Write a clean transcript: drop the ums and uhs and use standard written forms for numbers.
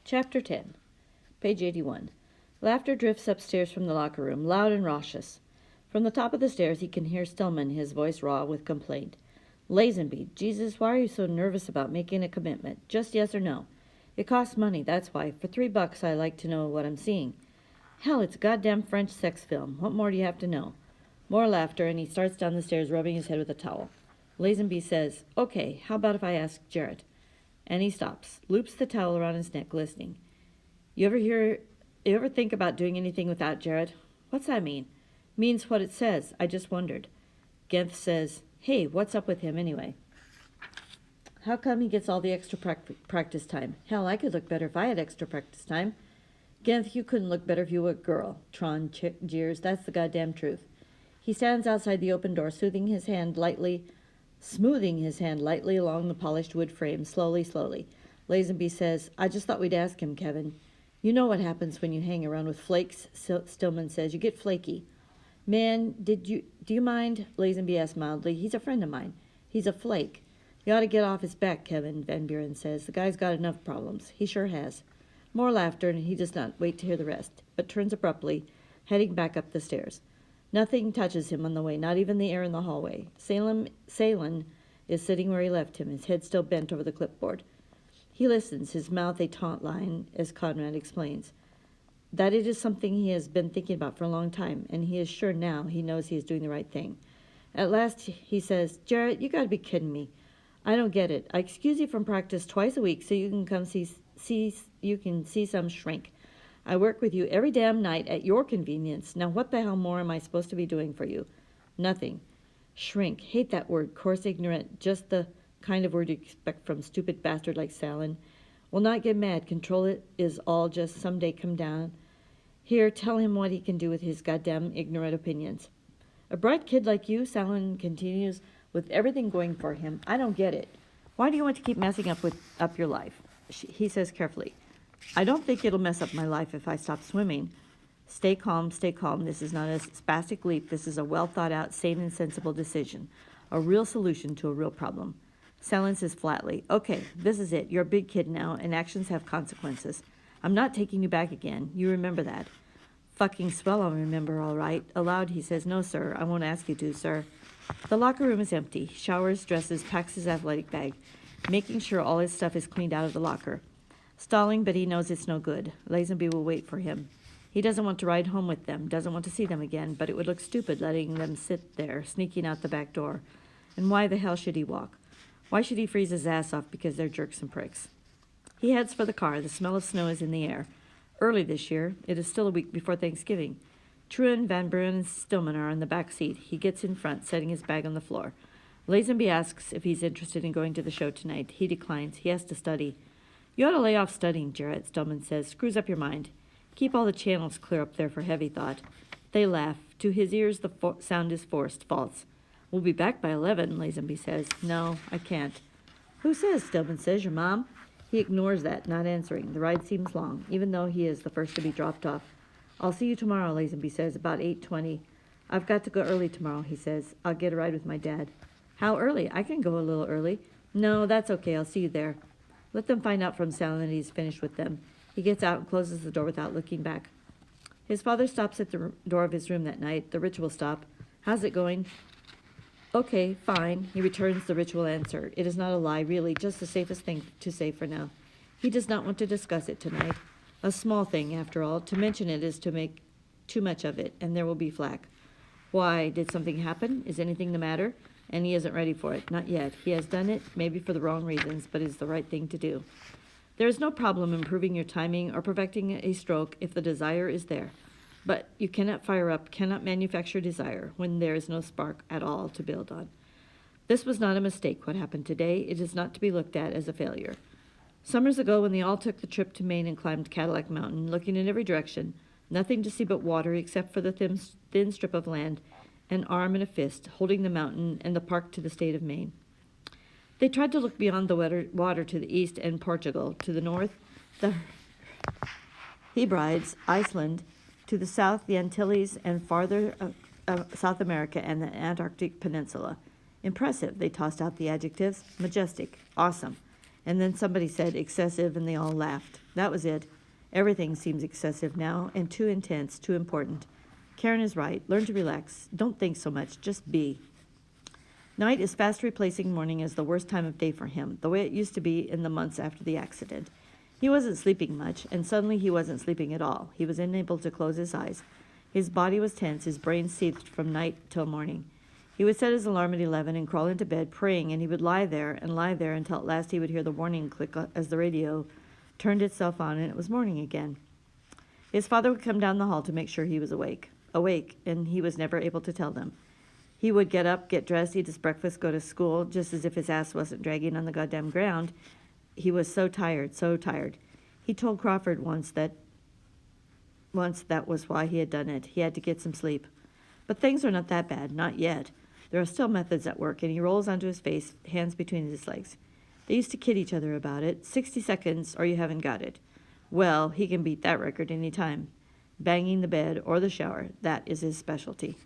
Chapter 10, page 81. Laughter drifts upstairs from the locker room, loud and raucous. From the top of the stairs he can hear Stillman, his voice raw with complaint. Lazenby, Jesus, why are you so nervous about making a commitment? Just yes or no. It costs money, that's why. For $3 I like to know what I'm seeing. Hell, it's a goddamn French sex film. What more do you have to know? More laughter, and he starts down the stairs, rubbing his head with a towel. Lazenby says, Okay, how about if I ask Jarrett? And he stops, loops the towel around his neck, listening. You ever think about doing anything without Jarrett? What's that mean? Means what it says. I just wondered. Genth says, Hey, what's up with him anyway? How come he gets all the extra practice time? Hell, I could look better if I had extra practice time. Genth, you couldn't look better if you were a girl. Tron jeers. That's the goddamn truth. He stands outside the open door, smoothing his hand lightly along the polished wood frame, slowly. Lazenby says, I just thought we'd ask him, Kevin. You know what happens when you hang around with flakes, Stillman says. You get flaky. Man, do you mind? Lazenby asks mildly. He's a friend of mine. He's a flake. You ought to get off his back, Kevin, Van Buren says. The guy's got enough problems. He sure has. More laughter, and he does not wait to hear the rest, but turns abruptly, heading back up the stairs. Nothing touches him on the way, not even the air in the hallway. Salen is sitting where he left him, his head still bent over the clipboard. He listens, his mouth a taut line, as Conrad explains. That it is something he has been thinking about for a long time, and he is sure now he knows he is doing the right thing. At last he says, Jarrett, you gotta be kidding me. I don't get it. I excuse you from practice twice a week so you can come see some shrink. I work with you every damn night at your convenience. Now what the hell more am I supposed to be doing for you? Nothing. Shrink. Hate that word. Coarse, ignorant. Just the kind of word you expect from stupid bastard like Salen. Will not get mad. Control it is all just someday come down. Here, tell him what he can do with his goddamn ignorant opinions. A bright kid like you, Salen continues, with everything going for him. I don't get it. Why do you want to keep messing up your life? He says carefully. I don't think it'll mess up my life if I stop swimming. Stay calm. This is not a spastic leap. This is a well-thought-out, sane and sensible decision. A real solution to a real problem. Salen says flatly, Okay, this is it. You're a big kid now, and actions have consequences. I'm not taking you back again. You remember that. Fucking swell, I'll remember, all right. Aloud, he says, No, sir. I won't ask you to, sir. The locker room is empty. Showers, dresses, packs his athletic bag, making sure all his stuff is cleaned out of the locker. Stalling, but he knows it's no good. Lazenby will wait for him. He doesn't want to ride home with them, doesn't want to see them again, but it would look stupid letting them sit there, sneaking out the back door. And why the hell should he walk? Why should he freeze his ass off because they're jerks and pricks? He heads for the car. The smell of snow is in the air. Early this year. It is still a week before Thanksgiving. Truan, Van Buren, and Stillman are in the back seat. He gets in front, setting his bag on the floor. Lazenby asks if he's interested in going to the show tonight. He declines. He has to study. You ought to lay off studying, Jarrett, Stillman says. Screws up your mind. Keep all the channels clear up there for heavy thought. They laugh. To his ears, the sound is forced, false. We'll be back by 11, Lazenby says. No, I can't. Who says? Stillman says. Your mom? He ignores that, not answering. The ride seems long, even though he is the first to be dropped off. I'll see you tomorrow, Lazenby says, about 8:20. I've got to go early tomorrow, he says. I'll get a ride with my dad. How early? I can go a little early. No, that's okay. I'll see you there. Let them find out from Salen that he's finished with them. He gets out and closes the door without looking back. His father stops at the door of his room that night, the ritual stop. How's it going? Okay, fine. He returns the ritual answer. It is not a lie, really, just the safest thing to say for now. He does not want to discuss it tonight. A small thing, after all. To mention it is to make too much of it, and there will be flack. Why, did something happen? Is anything the matter? And he isn't ready for it. Not yet. He has done it, maybe for the wrong reasons, but it is the right thing to do. There is no problem improving your timing or perfecting a stroke if the desire is there. But you cannot fire up, cannot manufacture desire when there is no spark at all to build on. This was not a mistake, what happened today. It is not to be looked at as a failure. Summers ago, when they all took the trip to Maine and climbed Cadillac Mountain, looking in every direction, nothing to see but water except for the thin strip of land, an arm and a fist, holding the mountain and the park to the state of Maine. They tried to look beyond the water to the east and Portugal, to the north, the Hebrides, Iceland, to the south, the Antilles, and farther South America and the Antarctic Peninsula. Impressive, they tossed out the adjectives. Majestic, awesome. And then somebody said excessive, and they all laughed. That was it. Everything seems excessive now, and too intense, too important. Karen is right. Learn to relax. Don't think so much. Just be. Night is fast replacing morning as the worst time of day for him, the way it used to be in the months after the accident. He wasn't sleeping much, and suddenly he wasn't sleeping at all. He was unable to close his eyes. His body was tense, his brain seethed from night till morning. He would set his alarm at 11 and crawl into bed, praying, and he would lie there until at last he would hear the warning click as the radio turned itself on, and it was morning again. His father would come down the hall to make sure he was awake, and he was never able to tell them. He would get up, get dressed, eat his breakfast, go to school, just as if his ass wasn't dragging on the goddamn ground. He was so tired, so tired. He told Crawford once that was why he had done it. He had to get some sleep. But things are not that bad, not yet. There are still methods at work, and he rolls onto his face, hands between his legs. They used to kid each other about it. 60 seconds or you haven't got it. Well, he can beat that record any time. Banging the bed or the shower, that is his specialty.